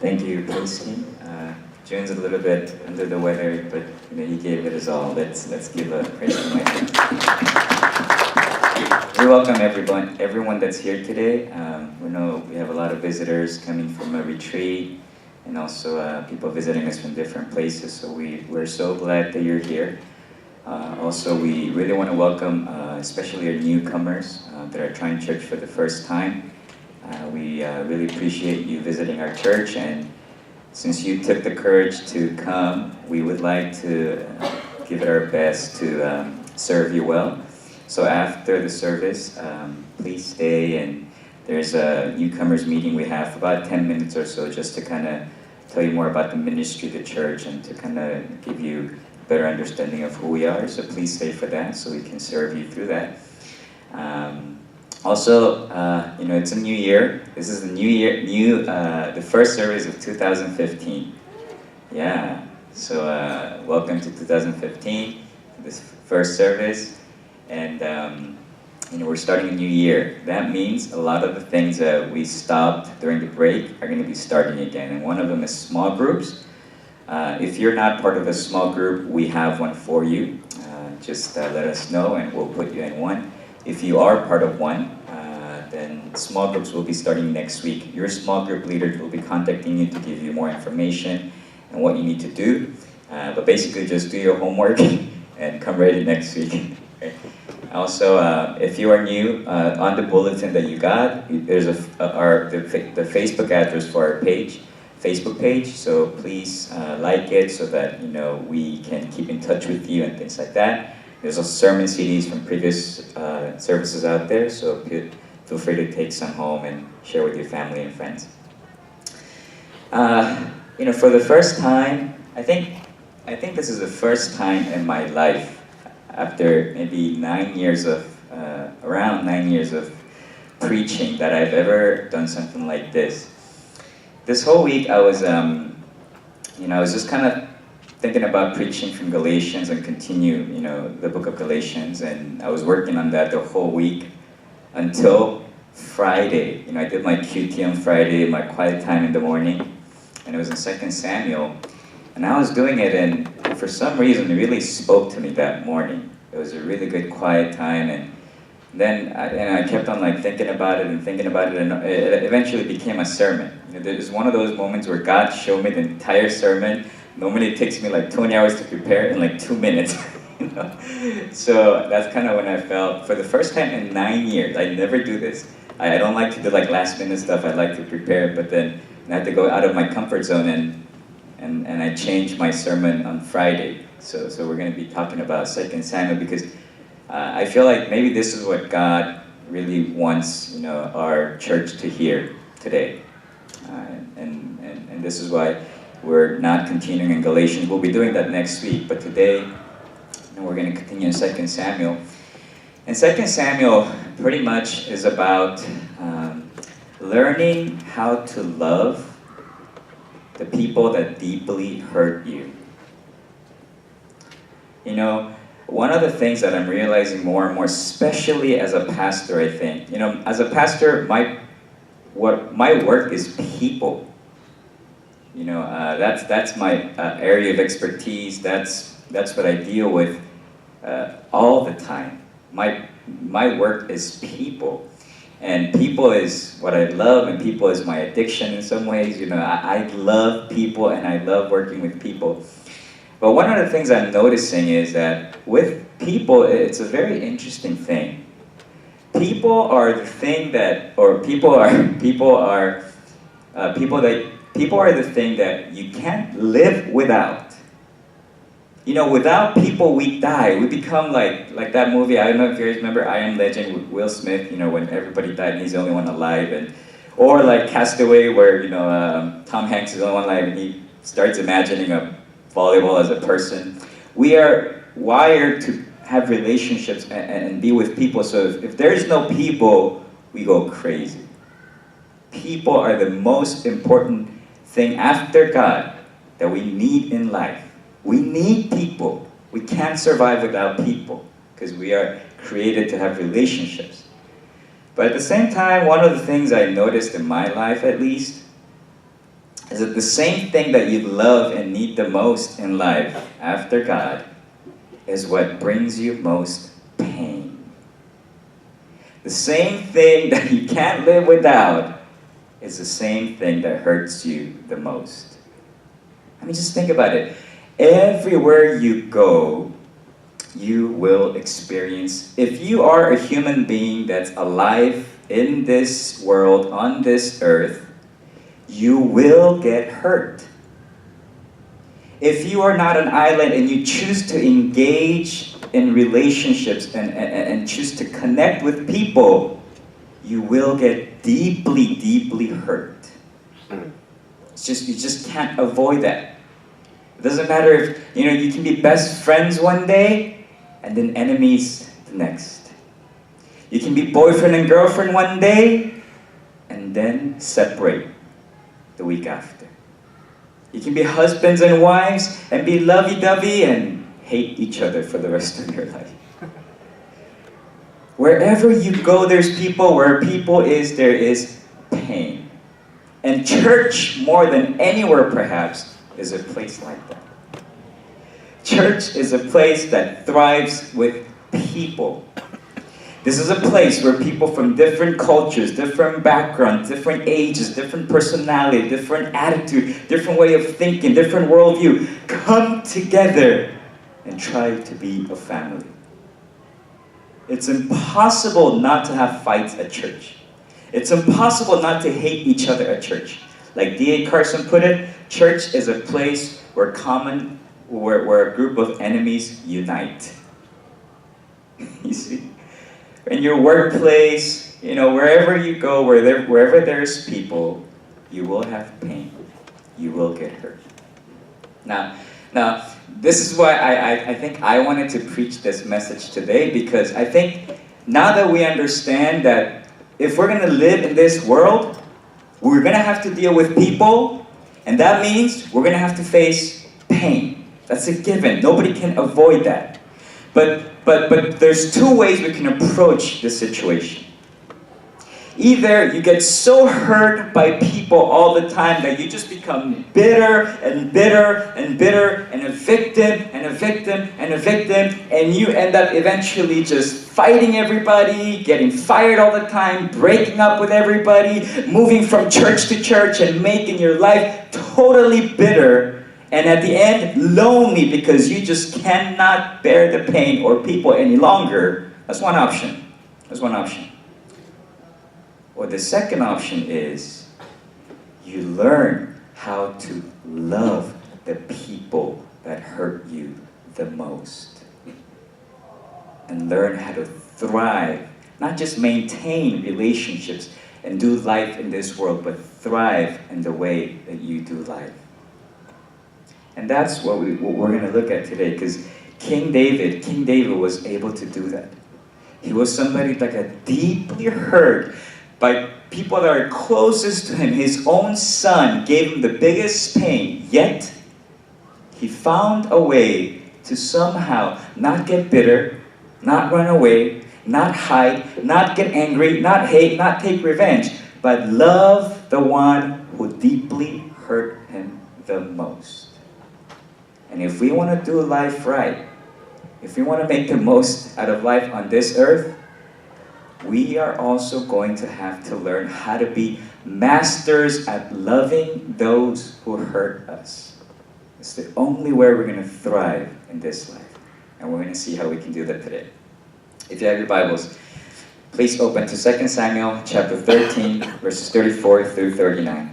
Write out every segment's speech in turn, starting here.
Thank you, Posty. June's a little bit under the weather, but he gave it his all. Let's give a praise to Mike. We welcome everyone that's here today. We know we have a lot of visitors coming from a retreat, and also people visiting us from different places. So we're so glad that you're here. Also, we really want to welcome, especially our newcomers that are trying church for the first time. We really appreciate you visiting our church, and since you took the courage to come, we would like to give it our best to serve you well. So after the service, please stay, and there's a newcomers meeting we have for about 10 minutes or so just to kind of tell you more about the ministry of the church and to kind of give you a better understanding of who we are. So please stay for that so we can serve you through that. Also, it's a new year. This is the new year, the first service of 2015. Yeah, so welcome to 2015, this first service. And we're starting a new year. That means a lot of the things that we stopped during the break are going to be starting again. And one of them is small groups. If you're not part of a small group, we have one for you. Just let us know and we'll put you in one. If you are part of one, then small groups will be starting next week. Your small group leader will be contacting you to give you more information and what you need to do. But basically just do your homework and come ready next week. Okay. Also, if you are new, on the bulletin that you got, there's the Facebook address for our Facebook page. So please like it so that we can keep in touch with you and things like that. There's also sermon CDs from previous services out there, so feel free to take some home and share with your family and friends. For the first time, I think this is the first time in my life, after maybe around 9 years of preaching, that I've ever done something like this. This whole week I was just kind of thinking about preaching from Galatians and continue, the book of Galatians, and I was working on that the whole week until Friday. I did my QT on Friday, my quiet time in the morning, and it was in 2 Samuel. And I was doing it, and for some reason, it really spoke to me that morning. It was a really good quiet time, and then I kept on thinking about it, and it eventually became a sermon. There's one of those moments where God showed me the entire sermon. Normally it takes me 20 hours to prepare in 2 minutes. So that's kind of when I felt, for the first time in 9 years, I never do this. I don't like to do last minute stuff. I like to prepare, but then I had to go out of my comfort zone and I changed my sermon on Friday. So we're going to be talking about 2 Samuel because I feel like maybe this is what God really wants our church to hear today. And this is why we're not continuing in Galatians. We'll be doing that next week, but today we're going to continue in 2 Samuel. And 2 Samuel pretty much is about learning how to love the people that deeply hurt you. One of the things that I'm realizing more and more, especially as a pastor, I think, as a pastor, my work is people. That's my area of expertise. That's what I deal with all the time. My work is people. And people is what I love, and people is my addiction in some ways. I love people, and I love working with people. But one of the things I'm noticing is that with people, it's a very interesting thing. People are the thing that you can't live without. Without people, we die. We become like that movie. I don't know if you guys remember I Am Legend with Will Smith. When everybody died and he's the only one alive, or Castaway, where Tom Hanks is the only one alive and he starts imagining a volleyball as a person. We are wired to have relationships and be with people. So if there's no people, we go crazy. People are the most important thing after God that we need in life. We need people. We can't survive without people because we are created to have relationships. But at the same time, one of the things I noticed in my life, at least, is that the same thing that you love and need the most in life after God is what brings you most pain. The same thing that you can't live without is the same thing that hurts you the most. I mean, just think about it. Everywhere you go, you will experience, if you are a human being that's alive in this world, on this earth, you will get hurt. If you are not an island and you choose to engage in relationships and choose to connect with people, you will get deeply, deeply hurt. You just can't avoid that. It doesn't matter if, you can be best friends one day and then enemies the next. You can be boyfriend and girlfriend one day and then separate the week after. You can be husbands and wives and be lovey-dovey and hate each other for the rest of your life. Wherever you go, there's people. Where people is, there is pain. And church, more than anywhere perhaps, is a place like that. Church is a place that thrives with people. This is a place where people from different cultures, different backgrounds, different ages, different personality, different attitude, different way of thinking, different worldview, come together and try to be a family. It's impossible not to have fights at church. It's impossible not to hate each other at church. Like D.A. Carson put it, church is a place where a group of enemies unite. You see? In your workplace, wherever you go, wherever there's people, you will have pain. You will get hurt. Now, this is why I think I wanted to preach this message today, because I think now that we understand that if we're going to live in this world, we're going to have to deal with people, and that means we're going to have to face pain. That's a given. Nobody can avoid that. But there's two ways we can approach this situation. Either you get so hurt by people all the time that you just become bitter and bitter and bitter and a victim and a victim and a victim, and you end up eventually just fighting everybody, getting fired all the time, breaking up with everybody, moving from church to church and making your life totally bitter. And at the end, lonely because you just cannot bear the pain or people any longer. That's one option. Or the second option is you learn how to love the people that hurt you the most. And learn how to thrive. Not just maintain relationships and do life in this world, but thrive in the way that you do life. And that's what we're going to look at today, because King David was able to do that. He was somebody that got deeply hurt by people that are closest to him. His own son gave him the biggest pain, yet he found a way to somehow not get bitter, not run away, not hide, not get angry, not hate, not take revenge, but love the one who deeply hurt him the most. And if we want to do life right, if we want to make the most out of life on this earth, we are also going to have to learn how to be masters at loving those who hurt us. It's the only way we're going to thrive in this life. And we're going to see how we can do that today. If you have your Bibles, please open to 2 Samuel chapter 13, verses 34 through 39.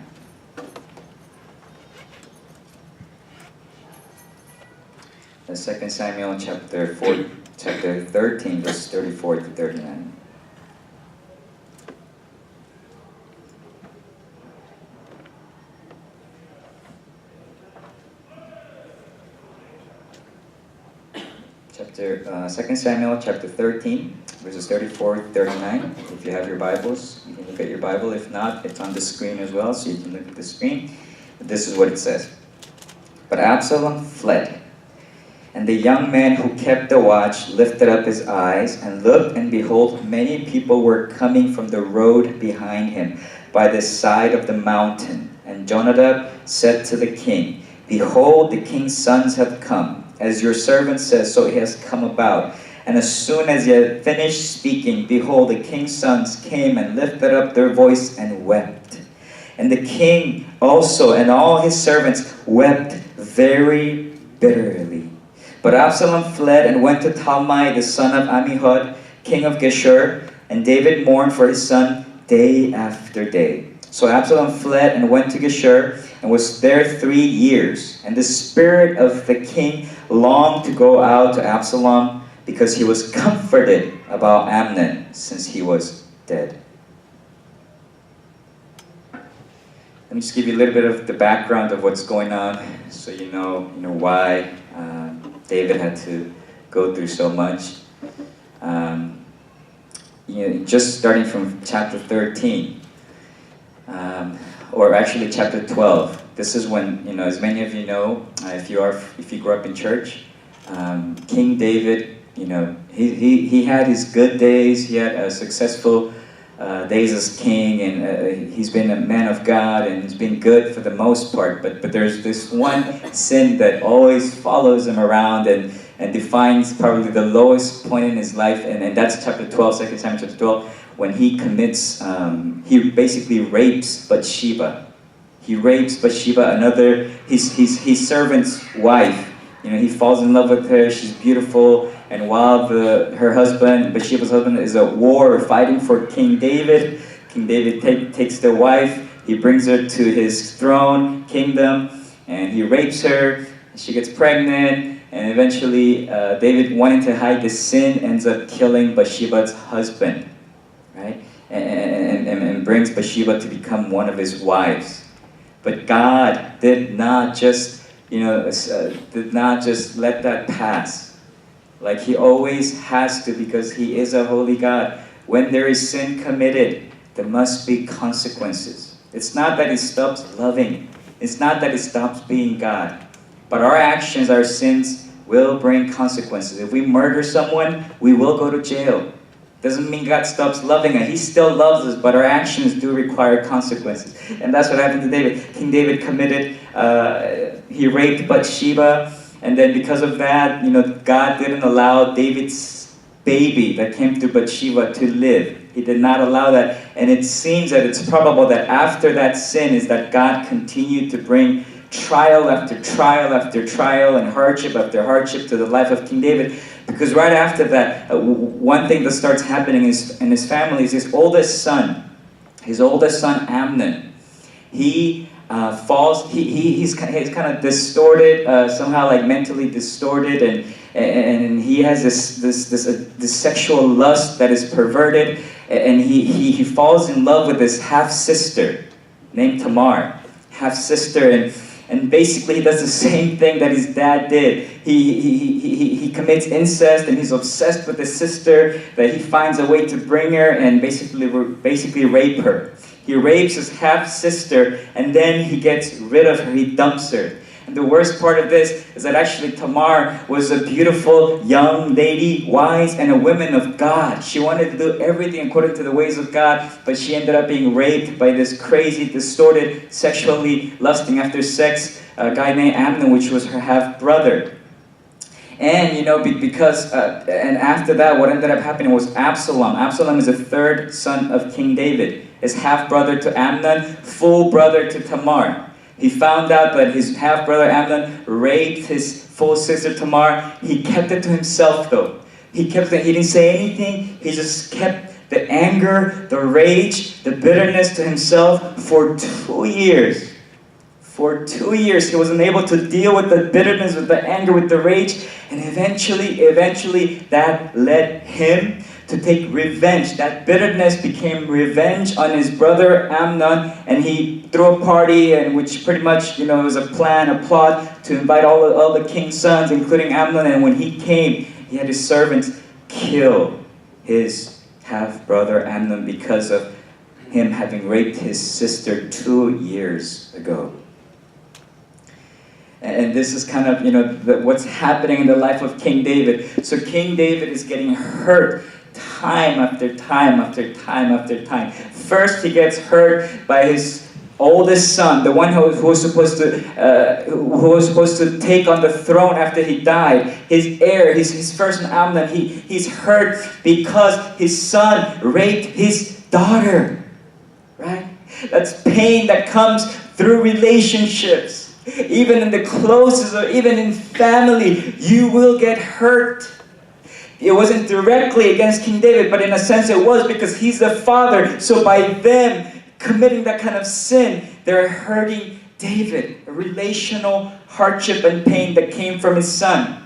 2 Samuel chapter 13, verses 34 to 39. Second Samuel chapter 13, verses 34 to 39. If you have your Bibles, you can look at your Bible. If not, it's on the screen as well, so you can look at the screen. But this is what it says. But Absalom fled. And the young man who kept the watch lifted up his eyes and looked, and behold, many people were coming from the road behind him by the side of the mountain. And And Jonadab said to the king, "Behold, the king's sons have come. As your servant says, so it has come about. And as soon as he had finished speaking, behold, the king's sons came and lifted up their voice and wept. And the king also and all his servants wept very bitterly. But Absalom fled and went to Talmai, the son of Ammihud, king of Geshur, and David mourned for his son day after day. So Absalom fled and went to Geshur and was there 3 years. And the spirit of the king longed to go out to Absalom because he was comforted about Amnon since he was dead." Let me just give you a little bit of the background of what's going on, so you know why David had to go through so much. Just starting from chapter 13, or actually chapter 12. This is when, as many of you know, if you grew up in church, King David, he had his good days. He had a successful days as king, and he's been a man of God, and he's been good for the most part. But there's this one sin that always follows him around and defines probably the lowest point in his life, and that's chapter 12, 2 Samuel chapter 12, when he commits, he basically rapes Bathsheba. He rapes Bathsheba, his servant's wife. He falls in love with her. She's beautiful. And while her husband, Bathsheba's husband, is at war fighting for King David, King David takes the wife. He brings her to his throne, kingdom, and he rapes her. She gets pregnant, and eventually David, wanting to hide the sin, ends up killing Bathsheba's husband, right? And brings Bathsheba to become one of his wives. But God did not just let that pass. Like he always has to, because he is a holy God. When there is sin committed, there must be consequences. It's not that he stops loving. It's not that he stops being God. But our actions, our sins, will bring consequences. If we murder someone, we will go to jail. Doesn't mean God stops loving us. He still loves us, but our actions do require consequences. And that's what happened to David. King David committed, he raped Bathsheba. And then because of that, God didn't allow David's baby that came through Bathsheba to live. He did not allow that. And it seems that it's probable that after that sin is that God continued to bring trial after trial after trial and hardship after hardship to the life of King David. Because right after that, one thing that starts happening in his family is his oldest son Amnon. He falls. He's kind of distorted, somehow like mentally distorted, and he has this sexual lust that is perverted, and he falls in love with this half sister named Tamar, half sister, and basically he does the same thing that his dad did. He commits incest, and he's obsessed with his sister, that he finds a way to bring her and basically rape her. He rapes his half-sister, and then he gets rid of her. He dumps her. And the worst part of this is that actually Tamar was a beautiful young lady, wise, and a woman of God. She wanted to do everything according to the ways of God, but she ended up being raped by this crazy, distorted, sexually lusting after sex guy named Amnon, which was her half-brother. And, and after that, what ended up happening was Absalom. Absalom is the third son of King David. His half-brother to Amnon, full brother to Tamar. He found out that his half-brother Amnon raped his full sister Tamar. He kept it to himself, though. He didn't say anything. He just kept the anger, the rage, the bitterness to himself for 2 years. For 2 years, he wasn't able to deal with the bitterness, with the anger, with the rage. And eventually, that led him to take revenge. That bitterness became revenge on his brother Amnon, and he threw a party, and which pretty much, was a plot to invite all the king's sons, including Amnon. And when he came, he had his servants kill his half-brother Amnon because of him having raped his sister 2 years ago. And this is kind of, what's happening in the life of King David. So King David is getting hurt time after time after time after time. First, he gets hurt by his oldest son, the one who was supposed to take on the throne after he died, his heir, his first son Amnon, he's hurt because his son raped his daughter. Right? That's pain that comes through relationships. Even in the closest or even in family, you will get hurt. It wasn't directly against King David, but in a sense it was, because he's the father. So by them committing that kind of sin, they're hurting David. A relational hardship and pain that came from his son.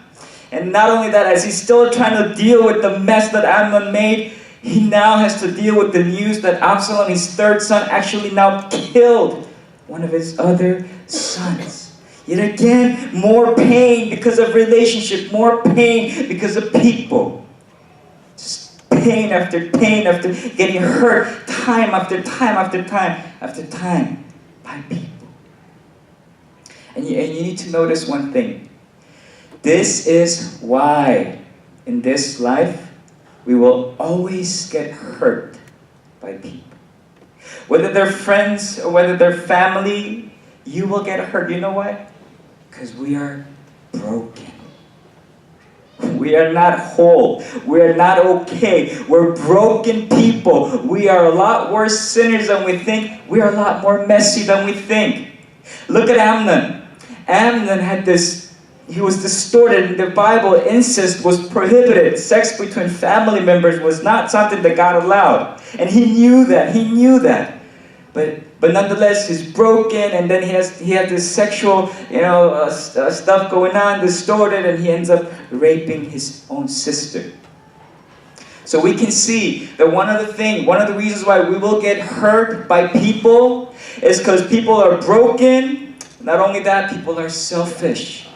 And not only that, as he's still trying to deal with the mess that Amnon made, he now has to deal with the news that Absalom, his third son, actually now killed one of his other sons. Yet again, more pain because of relationship, more pain because of people. Just pain after getting hurt time after time after time after time by people. And you need to notice one thing. This is why in this life we will always get hurt by people. Whether they're friends or whether they're family, you will get hurt. You know why? Because we are broken. We are not whole. We are not okay. We're broken people. We are a lot worse sinners than we think. We are a lot more messy than we think. Look at Amnon. Amnon had this, he was distorted. In the Bible, incest was prohibited. Sex between family members was not something that God allowed. And he knew that. But nonetheless, he's broken, and then he had this sexual, stuff going on, distorted, and he ends up raping his own sister. So we can see that one of the reasons why we will get hurt by people is because people are broken. Not only that, people are selfish.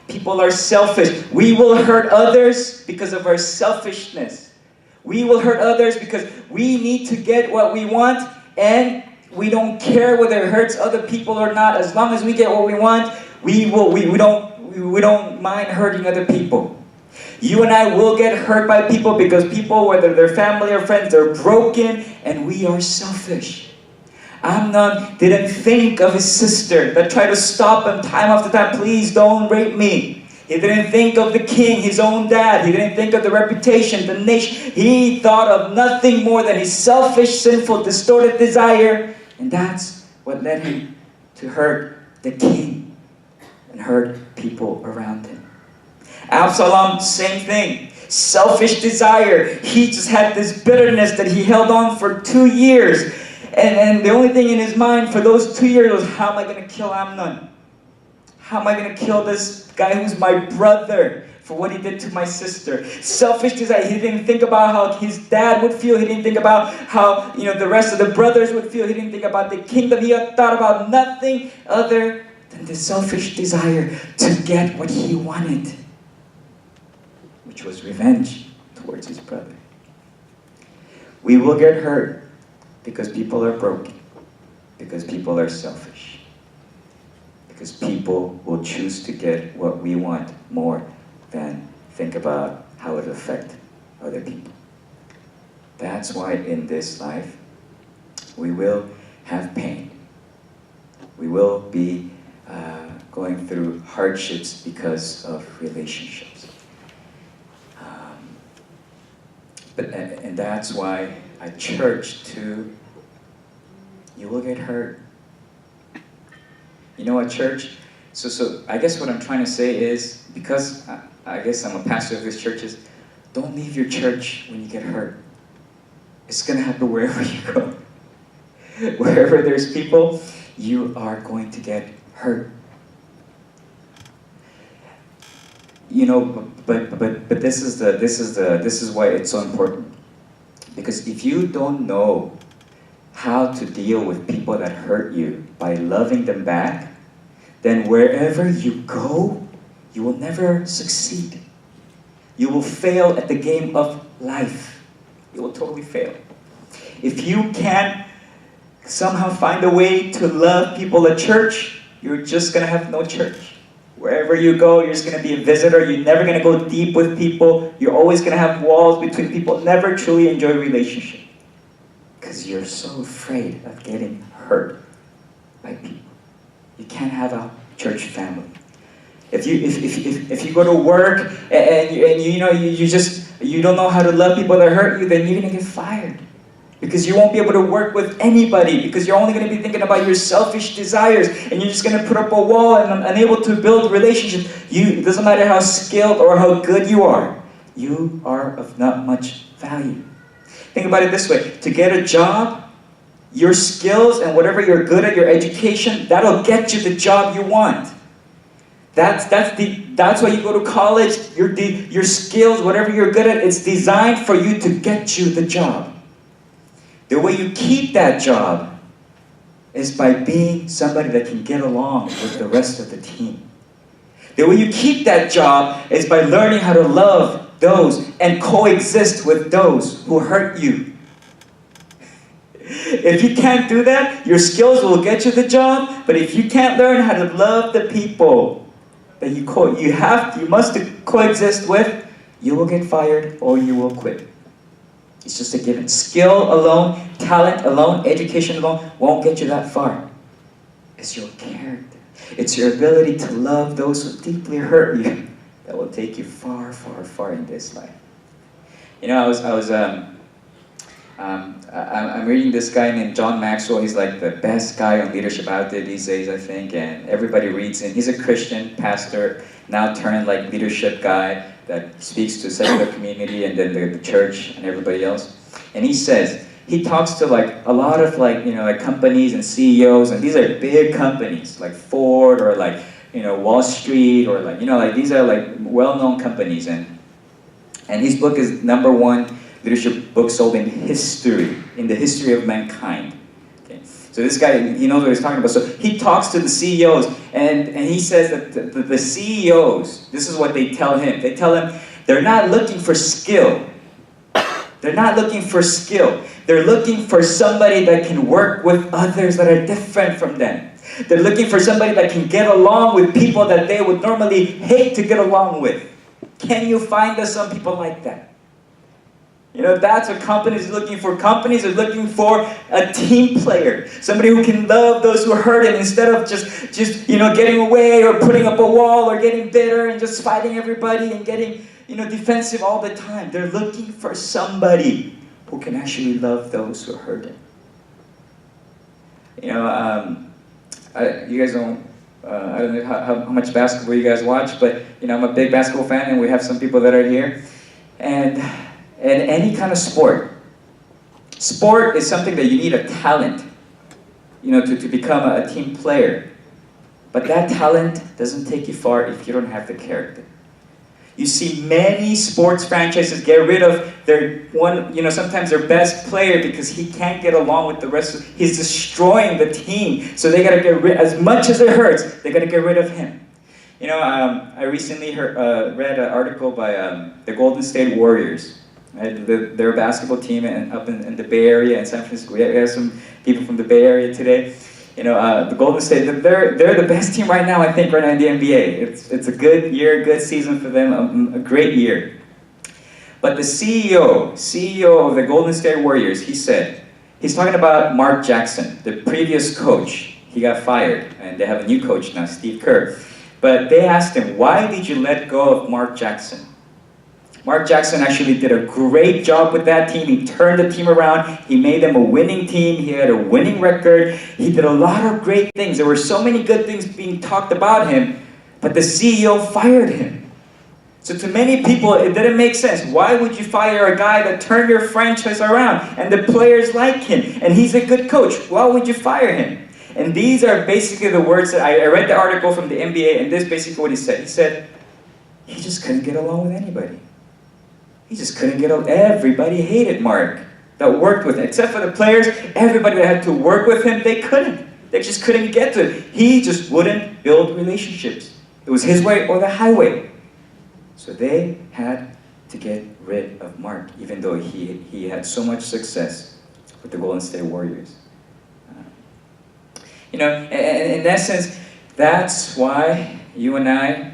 People are selfish. We will hurt others because of our selfishness. We will hurt others because we need to get what we want, and we don't care whether it hurts other people or not. As long as we get what we want, we don't mind hurting other people. You and I will get hurt by people because people, whether they're family or friends, they're broken, and we are selfish. Amnon didn't think of his sister that tried to stop him time after time. Please don't rape me. He didn't think of the king, his own dad. He didn't think of the reputation, the nation. He thought of nothing more than his selfish, sinful, distorted desire. And that's what led him to hurt the king and hurt people around him. Absalom, same thing. Selfish desire. He just had this bitterness that he held on for 2 years. And the only thing in his mind for those 2 years was, how am I going to kill Amnon? How am I going to kill this guy who's my brother for what he did to my sister? Selfish desire. He didn't think about how his dad would feel. He didn't think about how the rest of the brothers would feel. He didn't think about the kingdom. He had thought about nothing other than the selfish desire to get what he wanted, which was revenge towards his brother. We will get hurt because people are broken, because people are selfish, because people will choose to get what we want more than think about how it affects other people. That's why in this life, we will have pain. We will be going through hardships because of relationships. And that's why at church too, you will get hurt. At church, so I guess what I'm trying to say is, because I guess I'm a pastor of this church, is don't leave your church when you get hurt. It's going to happen wherever you go. Wherever there's people, you are going to get hurt. But this is why it's so important. Because if you don't know how to deal with people that hurt you by loving them back, then wherever you go, you will never succeed. You will fail at the game of life. You will totally fail. If you can't somehow find a way to love people at church, you're just going to have no church. Wherever you go, you're just going to be a visitor. You're never going to go deep with people. You're always going to have walls between people. Never truly enjoy a relationship. Because you're so afraid of getting hurt by people. You can't have a church family. If you go to work and you don't know how to love people that hurt you, then you're gonna get fired. Because you won't be able to work with anybody, because you're only going to be thinking about your selfish desires, and you're just going to put up a wall and unable to build relationships. It doesn't matter how skilled or how good you are of not much value. Think about it this way: to get a job, your skills and whatever you're good at, your education, that'll get you the job you want. That's why you go to college. Your skills, whatever you're good at, it's designed for you to get you the job. The way you keep that job is by being somebody that can get along with the rest of the team. The way you keep that job is by learning how to love those and coexist with those who hurt you. If you can't do that, your skills will get you the job, but if you can't learn how to love the people that you must coexist with, you will get fired or you will quit. It's just a given. Skill alone, talent alone, education alone won't get you that far. It's your character. It's your ability to love those who deeply hurt you that will take you far, far, far in this life. You know, I'm reading this guy named John Maxwell. He's like the best guy on leadership out there these days, I think, and everybody reads him. He's a Christian pastor, now turned like leadership guy that speaks to the secular community and then the church and everybody else. And he talks to like a lot of like companies and CEOs, and these are big companies like Ford or like Wall Street or these are like well-known companies, and his book is #1 leadership book sold in the history of mankind. Okay. So this guy, he knows what he's talking about. So he talks to the CEOs, and he says that the CEOs, this is what they tell him. They tell him they're not looking for skill. They're not looking for skill. They're looking for somebody that can work with others that are different from them. They're looking for somebody that can get along with people that they would normally hate to get along with. Can you find us some people like that? That's what companies are looking for. Companies are looking for a team player. Somebody who can love those who hurt him instead of just getting away or putting up a wall or getting bitter and just fighting everybody and getting, defensive all the time. They're looking for somebody who can actually love those who hurt him. You guys don't, I don't know how much basketball you guys watch, but, I'm a big basketball fan, and we have some people that are here. And any kind of sport. Sport is something that you need a talent, to become a team player. But that talent doesn't take you far if you don't have the character. You see many sports franchises get rid of sometimes their best player because he can't get along with the rest of, he's destroying the team. So they gotta get rid, as much as it hurts, they gotta get rid of him. I recently read an article by the Golden State Warriors. They're a basketball team up in the Bay Area in San Francisco. We have some people from the Bay Area today. The Golden State, they're the best team right now, I think, right now in the NBA. It's a good year, good season for them, a great year. But the CEO of the Golden State Warriors, he's talking about Mark Jackson, the previous coach. He got fired, and they have a new coach now, Steve Kerr. But they asked him, why did you let go of Mark Jackson? Mark Jackson actually did a great job with that team. He turned the team around. He made them a winning team. He had a winning record. He did a lot of great things. There were so many good things being talked about him, but the CEO fired him. So to many people, it didn't make sense. Why would you fire a guy that turned your franchise around and the players like him and he's a good coach? Why would you fire him? And these are basically the words that I read the article from the NBA, and this is basically what he said. He said, he just couldn't get along with anybody. He just couldn't get along. Everybody hated Mark that worked with him. Except for the players, everybody that had to work with him, they couldn't. They just couldn't get to it. He just wouldn't build relationships. It was his way or the highway. So they had to get rid of Mark, even though he had so much success with the Golden State Warriors. In essence, that's why you and I,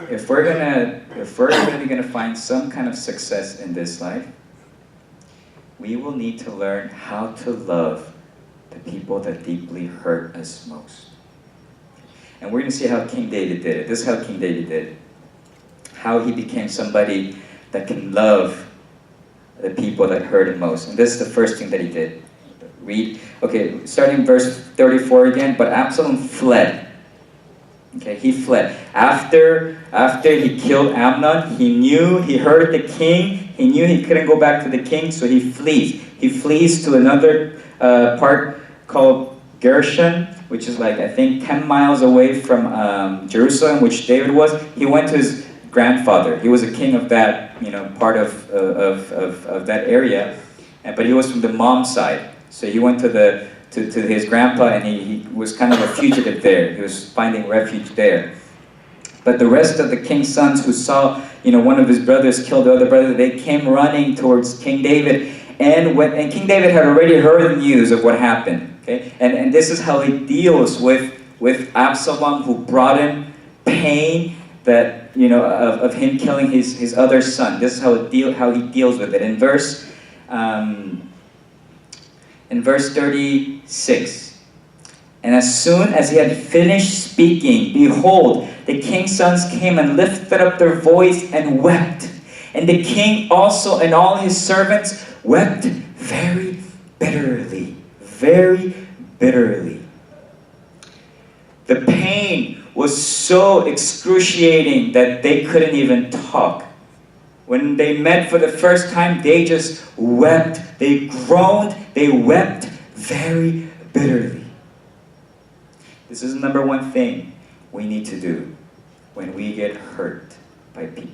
if we're really gonna find some kind of success in this life, we will need to learn how to love the people that deeply hurt us most. And we're going to see how King David did it. This is how King David did it. How he became somebody that can love the people that hurt him most. And this is the first thing that he did. Read, okay, starting verse 34 again. But Absalom fled. Okay, he fled. After he killed Amnon, he heard the king. He knew he couldn't go back to the king, so he flees. He flees to another part called Gershon, which is like, I think, 10 miles away from Jerusalem, which David was. He went to his grandfather. He was a king of that, part of that area, but he was from the mom side. So he went to his grandpa, and he was kind of a fugitive there. He was finding refuge there. But the rest of the king's sons who saw, one of his brothers kill the other brother, they came running towards King David, and King David had already heard the news of what happened. Okay, and this is how he deals with Absalom, who brought him pain that of him killing his other son. This is how he deals with it. In verse 36, and as soon as he had finished speaking, behold, the king's sons came and lifted up their voice and wept. And the king also and all his servants wept very bitterly. Very bitterly. The pain was so excruciating that they couldn't even talk. When they met for the first time, they just wept. They groaned. They wept very bitterly. This is the number one thing we need to do when we get hurt by people.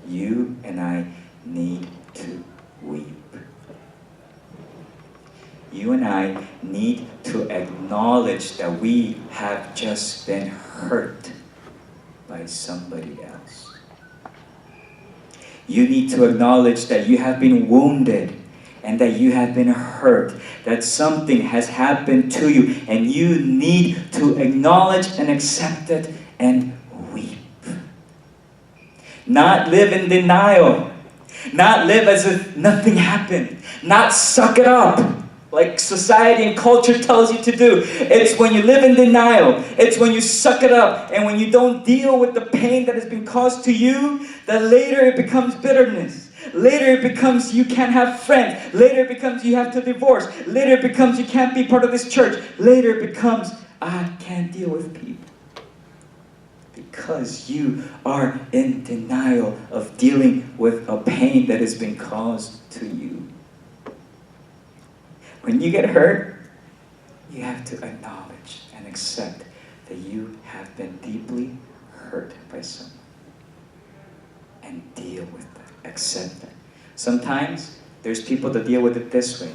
You and I need to weep. You and I need to acknowledge that we have just been hurt by somebody else. You need to acknowledge that you have been wounded and that you have been hurt, that something has happened to you, and you need to acknowledge and accept it and weep. Not live in denial. Not live as if nothing happened. Not suck it up like society and culture tells you to do. It's when you live in denial. It's when you suck it up and when you don't deal with the pain that has been caused to you, that later it becomes bitterness. Later it becomes you can't have friends. Later it becomes you have to divorce. Later it becomes you can't be part of this church. Later it becomes I can't deal with people. Because you are in denial of dealing with a pain that has been caused to you. When you get hurt, you have to acknowledge and accept that you have been deeply hurt by someone. And deal with that. Accept that. Sometimes, there's people that deal with it this way.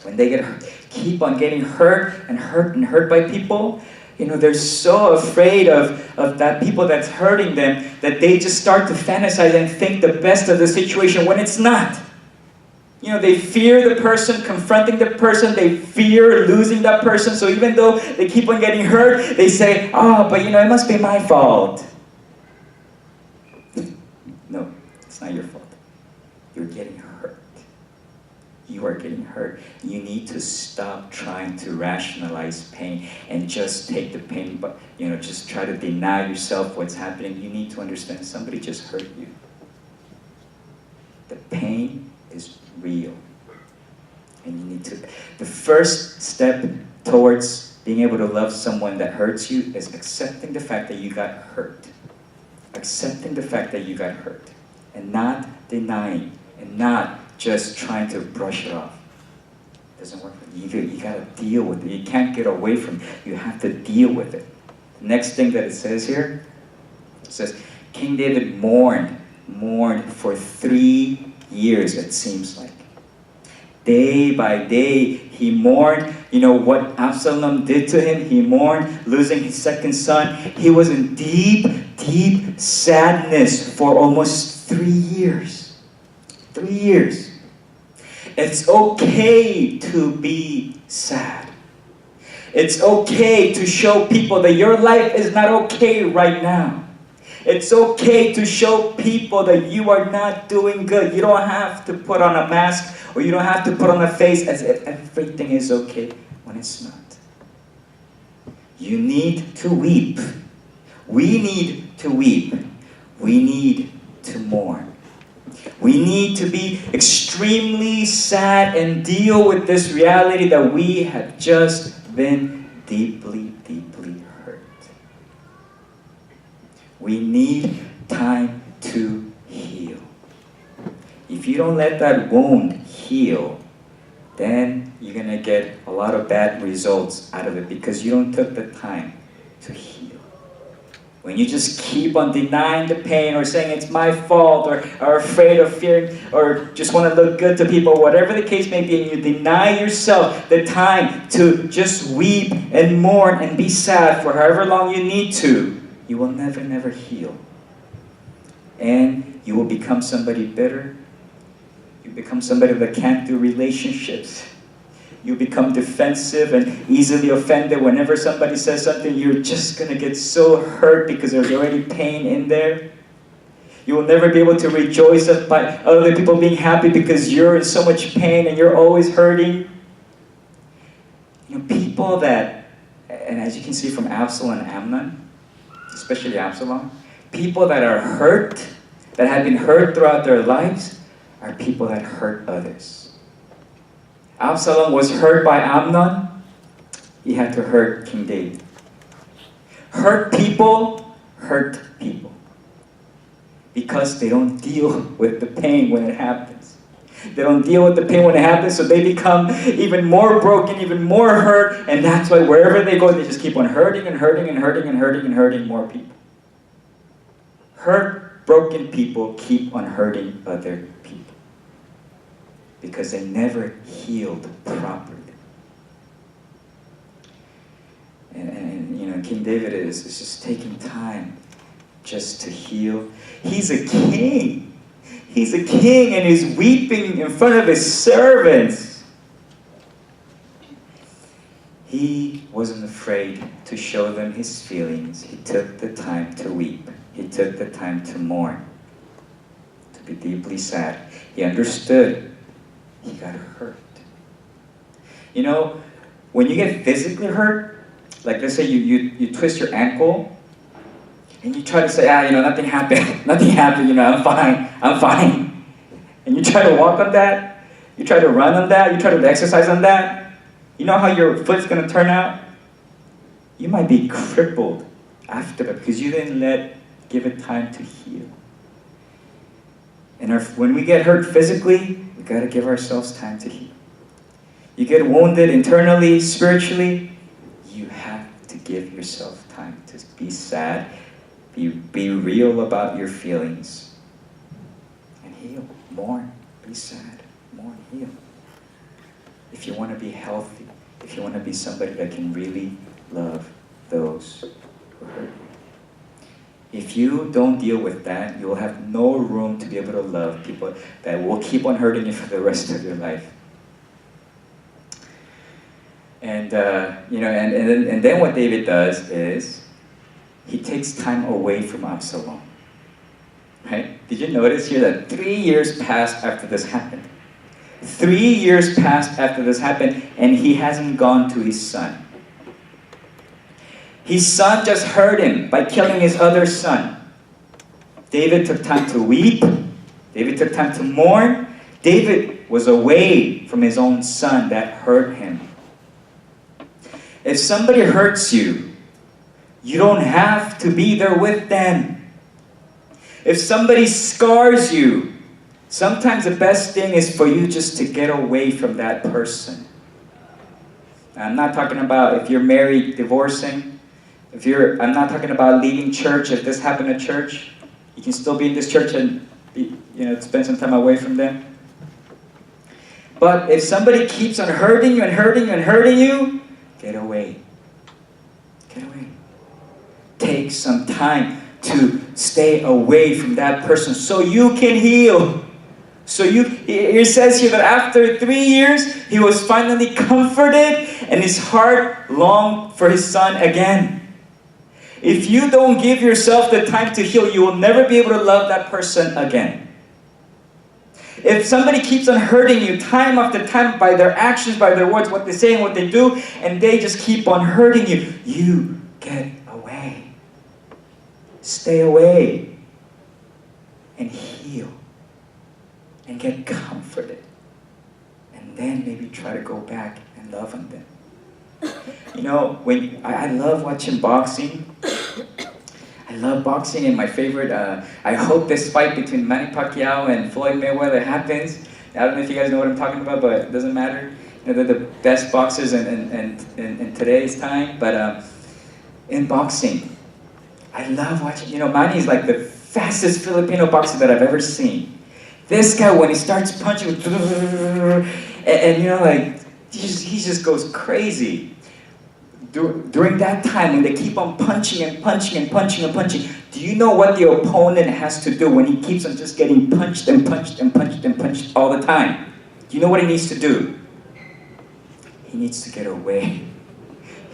When they get hurt, keep on getting hurt and hurt by people, they're so afraid of that people that's hurting them that they just start to fantasize and think the best of the situation when it's not. They fear the person, confronting the person. They fear losing that person. So even though they keep on getting hurt, they say, but it must be my fault. No, it's not your fault. You're getting hurt. You are getting hurt. You need to stop trying to rationalize pain and just take the pain, but just try to deny yourself what's happening. You need to understand somebody just hurt you. The pain is real. And you need to, the first step towards being able to love someone that hurts you is accepting the fact that you got hurt. Accepting the fact that you got hurt. And not denying. And not just trying to brush it off. It doesn't work. You got to deal with it. You can't get away from it. You have to deal with it. The next thing that it says here, it says, King David mourned for 3 years, it seems like. Day by day, he mourned, what Absalom did to him. He mourned losing his second son. He was in deep, deep sadness for almost 3 years. 3 years. It's okay to be sad. It's okay to show people that your life is not okay right now. It's okay to show people that you are not doing good. You don't have to put on a mask or you don't have to put on a face as if everything is okay when it's not. You need to weep. We need to weep. We need to mourn. We need to be extremely sad and deal with this reality that we have just been deeply, deeply hurt. We need time to heal. If you don't let that wound heal, then you're going to get a lot of bad results out of it because you don't take the time to heal. When you just keep on denying the pain or saying it's my fault or afraid of fearing or just want to look good to people, whatever the case may be, and you deny yourself the time to just weep and mourn and be sad for however long you need to, you will never, never heal. And you will become somebody bitter. You become somebody that can't do relationships. You become defensive and easily offended. Whenever somebody says something, you're just going to get so hurt because there's already pain in there. You will never be able to rejoice by other people being happy because you're in so much pain and you're always hurting. You know, people that, and as you can see from Absalom and Amnon, especially Absalom, people that are hurt, that have been hurt throughout their lives, are people that hurt others. Absalom was hurt by Amnon. He had to hurt King David. Hurt people hurt people because they don't deal with the pain when it happens. They don't deal with the pain when it happens, so they become even more broken, even more hurt, and that's why wherever they go, they just keep on hurting and hurting and hurting and hurting and hurting more people. Hurt, broken people keep on hurting other people because they never healed properly. And you know, King David is just taking time just to heal. He's a king. He's a king and he's weeping in front of his servants. He wasn't afraid to show them his feelings. He took the time to weep. He took the time to mourn, to be deeply sad. He understood. He got hurt. You know, when you get physically hurt, like let's say you twist your ankle, and you try to say, nothing happened, nothing happened, I'm fine. And you try to walk on that, you try to run on that, you try to exercise on that, you know how your foot's going to turn out? You might be crippled after that because you didn't give it time to heal. And when we get hurt physically, we got to give ourselves time to heal. You get wounded internally, spiritually, you have to give yourself time to be sad, be real about your feelings, and heal. Mourn, be sad, mourn, heal. If you want to be healthy, if you want to be somebody that can really love those who hurt you. If you don't deal with that, you will have no room to be able to love people that will keep on hurting you for the rest of your life. And and then what David does is he takes time away from Absalom. Right? Did you notice here that 3 years passed after this happened? 3 years passed after this happened, and he hasn't gone to his son. His son just hurt him by killing his other son. David took time to weep. David took time to mourn. David was away from his own son that hurt him. If somebody hurts you, you don't have to be there with them. If somebody scars you, sometimes the best thing is for you just to get away from that person. I'm not talking about if you're married, divorcing. I'm not talking about leaving church. If this happened at church, you can still be in this church and spend some time away from them. But if somebody keeps on hurting you and hurting you and hurting you, get away. Get away. Take some time to stay away from that person so you can heal. It says here that after 3 years, he was finally comforted and his heart longed for his son again. If you don't give yourself the time to heal, you will never be able to love that person again. If somebody keeps on hurting you time after time by their actions, by their words, what they say and what they do, and they just keep on hurting you, you get away. Stay away and heal and get comforted. And then maybe try to go back and love on them. You know, when I love watching boxing. I love boxing, and my favorite, I hope this fight between Manny Pacquiao and Floyd Mayweather happens. I don't know if you guys know what I'm talking about, but it doesn't matter. You know, they're the best boxers in today's time. But in boxing, I love watching, you know, Manny is like the fastest Filipino boxer that I've ever seen. This guy, when he starts punching, and you know, like, he just goes crazy. During that time, when they keep on punching and punching and punching and punching, do you know what the opponent has to do when he keeps on just getting punched and punched and punched and punched all the time? Do you know what he needs to do? He needs to get away.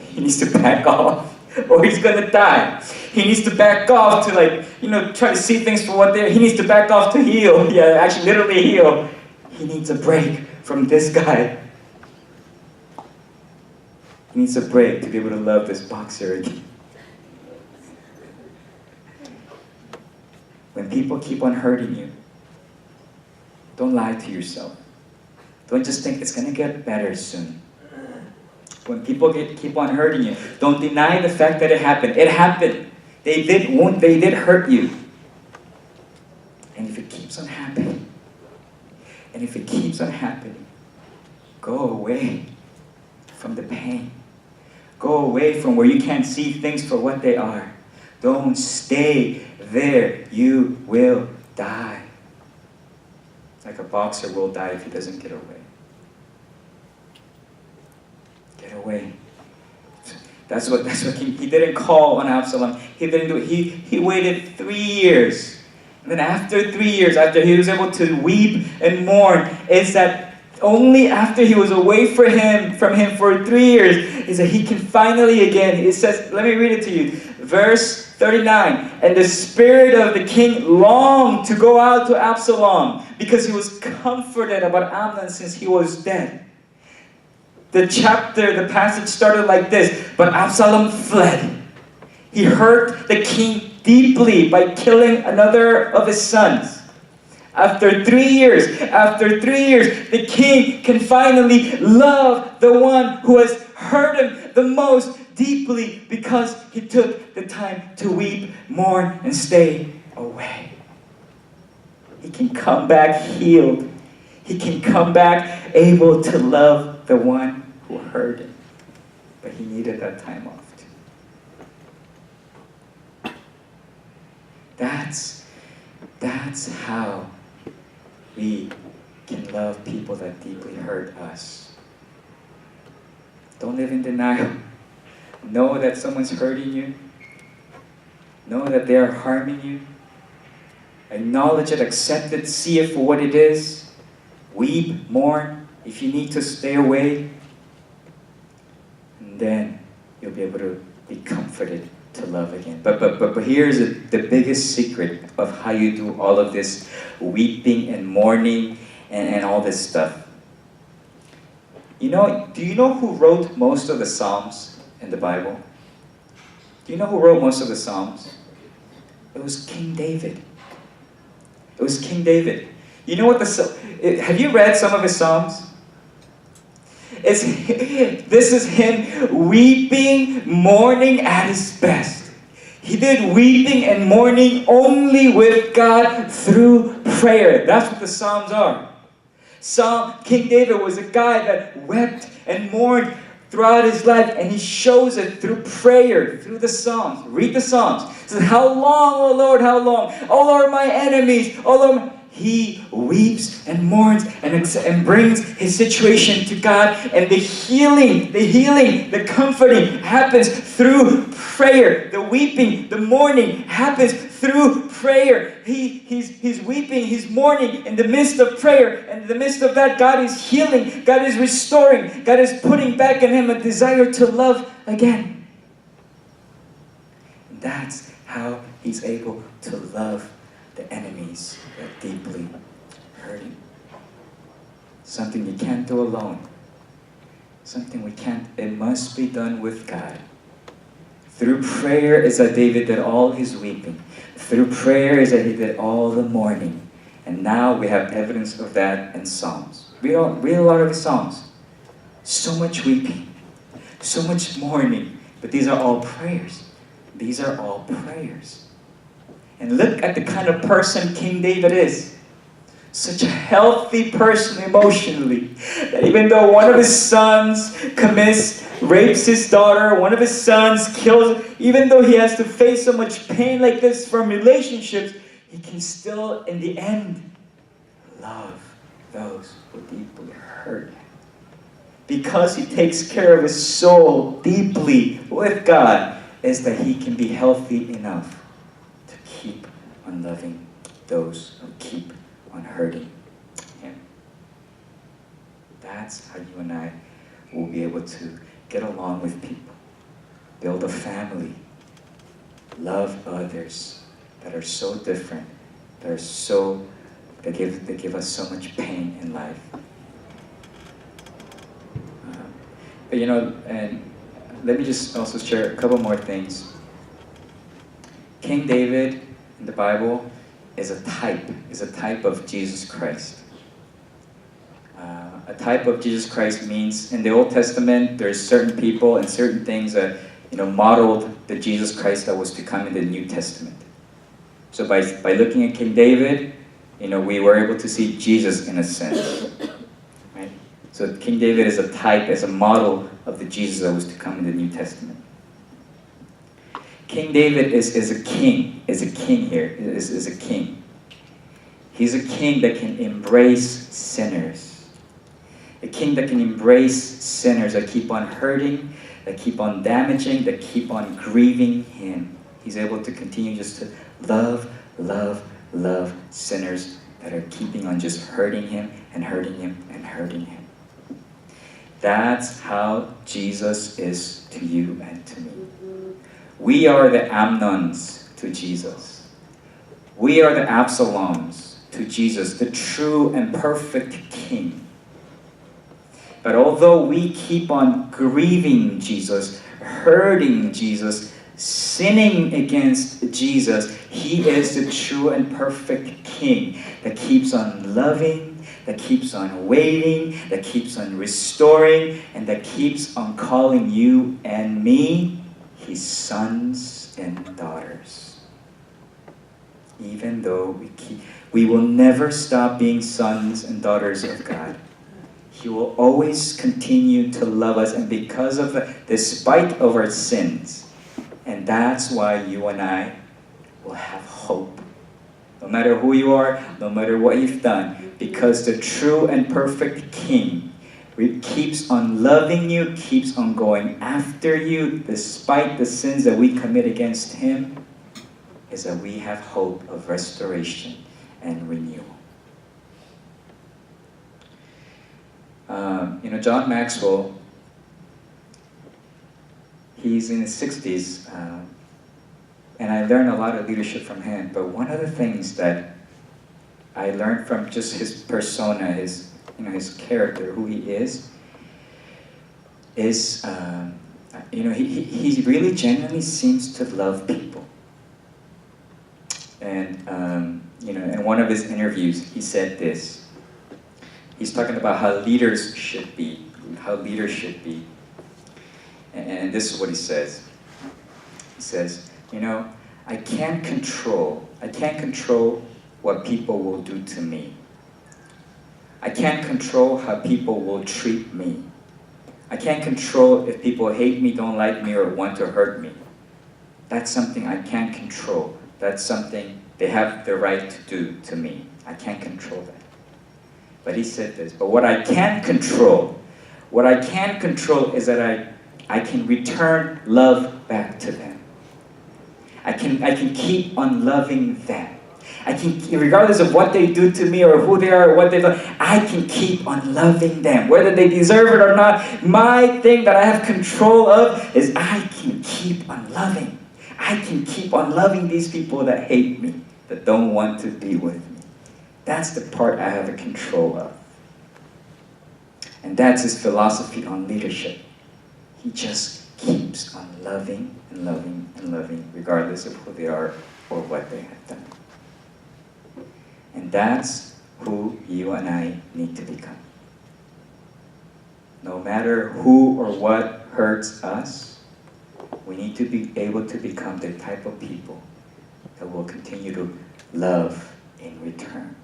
He needs to back off, or he's gonna die. He needs to back off to, like, you know, try to see things for what they're. He needs to back off to heal. Yeah, actually, literally heal. He needs a break from this guy. He needs a break to be able to love this boxer again. When people keep on hurting you, don't lie to yourself. Don't just think it's going to get better soon. When people keep on hurting you, don't deny the fact that it happened. It happened. They did hurt you. And if it keeps on happening, go away from the pain. Go away from where you can't see things for what they are. Don't stay there. You will die. Like a boxer will die if he doesn't get away. Get away. That's what he didn't call on Absalom. He didn't do it. He waited 3 years. And then after 3 years, after he was able to weep and mourn, it's that only after he was away from him for 3 years, is that he can finally again, it says, let me read it to you. Verse 39, and the spirit of the king longed to go out to Absalom because he was comforted about Amnon since he was dead. The passage started like this, but Absalom fled. He hurt the king deeply by killing another of his sons. After 3 years, the king can finally love the one who has hurt him the most deeply because he took the time to weep, mourn, and stay away. He can come back healed. He can come back able to love the one who hurt him. But he needed that time off too. That's how we can love people that deeply hurt us. Don't live in denial. Know that someone's hurting you. Know that they are harming you. Acknowledge it, accept it, see it for what it is. Weep, mourn, if you need to stay away. And then you'll be able to be comforted to love again. But here's the biggest secret of how you do all of this weeping and mourning and all this stuff. Do you know who wrote most of the Psalms in the Bible? Do you know who wrote most of the Psalms? It was King David. It was King David. You know what have you read some of his Psalms? This is him weeping, mourning at his best. He did weeping and mourning only with God through prayer. That's what the Psalms are. King David was a guy that wept and mourned throughout his life, and he shows it through prayer, through the Psalms. Read the Psalms. It says, "How long, O Lord, how long? O Lord, my enemies, O Lord." He weeps and mourns and brings his situation to God, and the healing, the comforting happens through prayer. The weeping, the mourning happens through prayer. He's weeping, he's mourning in the midst of prayer, and in the midst of that, God is healing, God is restoring, God is putting back in him a desire to love again. And that's how he's able to love the enemies that deeply hurt him. something you can't do alone. Something we can't, it must be done with God. Through prayer is that David did all his weeping. Through prayer is that he did all the mourning. And now we have evidence of that in Psalms. Read a lot of the Psalms. So much weeping, so much mourning. But these are all prayers. These are all prayers. And look at the kind of person King David is. Such a healthy person emotionally, that even though one of his sons rapes his daughter, one of his sons kills, even though he has to face so much pain like this from relationships, he can still, in the end, love those who deeply hurt him. Because he takes care of his soul deeply with God, is that he can be healthy enough to keep on loving those who keep on hurting him. That's how you and I will be able to get along with people, build a family, love others that are so different, that give us so much pain in life. But and let me just also share a couple more things. King David in the Bible is a type of Jesus Christ. A type of Jesus Christ means, in the Old Testament, there's certain people and certain things that modeled the Jesus Christ that was to come in the New Testament. So by looking at King David, we were able to see Jesus in a sense. Right? So King David is a type, as a model of the Jesus that was to come in the New Testament. King David is a king here, is a king. He's a king that can embrace sinners. A king that can embrace sinners that keep on hurting, that keep on damaging, that keep on grieving him. He's able to continue just to love sinners that are keeping on just hurting him and hurting him and hurting him. That's how Jesus is to you and to me. We are the Amnons to Jesus. We are the Absaloms to Jesus, the true and perfect King. But although we keep on grieving Jesus, hurting Jesus, sinning against Jesus, he is the true and perfect King that keeps on loving, that keeps on waiting, that keeps on restoring, and that keeps on calling you and me his sons and daughters. Even though we will never stop being sons and daughters of God. He will always continue to love us, and because of despite of our sins. And that's why you and I will have hope. No matter who you are, no matter what you've done, because the true and perfect King keeps on loving you, keeps on going after you, despite the sins that we commit against him, is that we have hope of restoration and renewal. John Maxwell, he's in his 60s, and I learned a lot of leadership from him. But one of the things that I learned from just his persona, his character, who he is he really genuinely seems to love people. And in one of his interviews, he said this. He's talking about how leaders should be, And this is what he says. He says, I can't control what people will do to me. I can't control how people will treat me. I can't control if people hate me, don't like me, or want to hurt me. That's something I can't control. That's something they have the right to do to me. I can't control that. But he said this, but what I can control is that I can return love back to them. I can keep on loving them. I can, regardless of what they do to me or who they are or what they've done, I can keep on loving them. Whether they deserve it or not, my thing that I have control of is I can keep on loving. I can keep on loving these people that hate me, that don't want to be with me. That's the part I have a control of. And that's his philosophy on leadership. He just keeps on loving and loving and loving, regardless of who they are or what they have done. And that's who you and I need to become. No matter who or what hurts us, we need to be able to become the type of people that will continue to love in return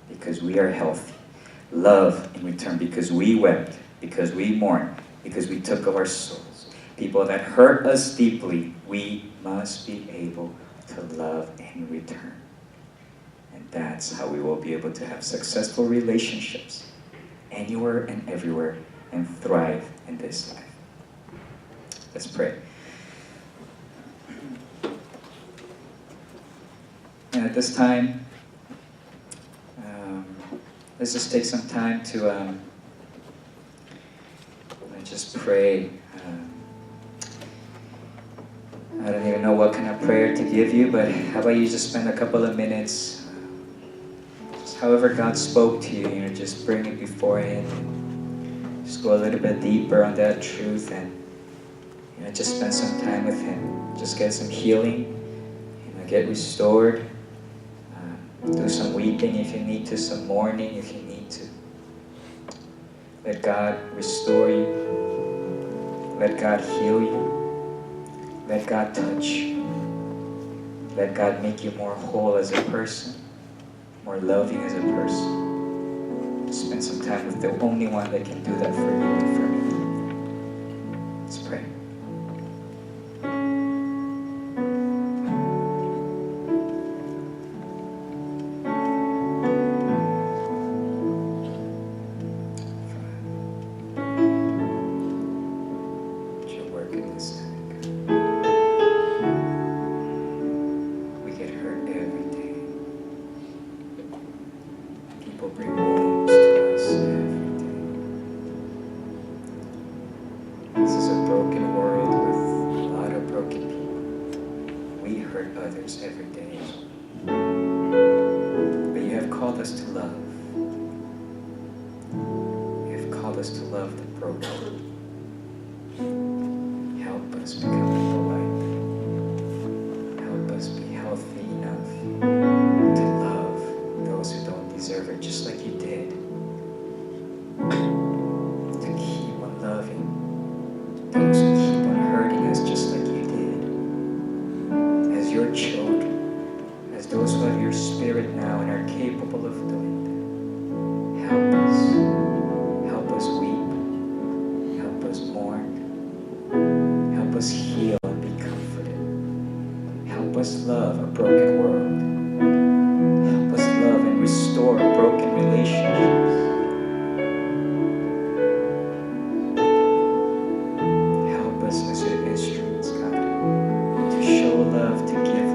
because we are healthy. Love in return because we wept, because we mourned, because we took of our souls. People that hurt us deeply, we must be able to love in return. And that's how we will be able to have successful relationships anywhere and everywhere and thrive in this life. Let's pray. And at this time, let's just take some time to just pray. I don't even know what kind of prayer to give you, but how about you just spend a couple of minutes, just however God spoke to you, just bring it before Him. Just go a little bit deeper on that truth and just spend some time with Him. Just get some healing, get restored. Do some weeping if you need to, some mourning if you need to. Let God restore you. Let God heal you. Let God touch you. Let God make you more whole as a person, more loving as a person. Spend some time with the only one that can do that for you and for me. Let's pray. Every day. But you have called us to love. You have called us to love the broken. Help us become people like that. Help us be healthy enough to love those who don't deserve it, just like you did. To keep on loving those who keep on hurting us, just like you did. As your children, as those who have your spirit now and are capable of doing that. Help us weep, help us mourn, help us heal and be comforted. Help us love a broken world. Help us love and restore broken relationships. Help us as your instruments, God, to show love, to give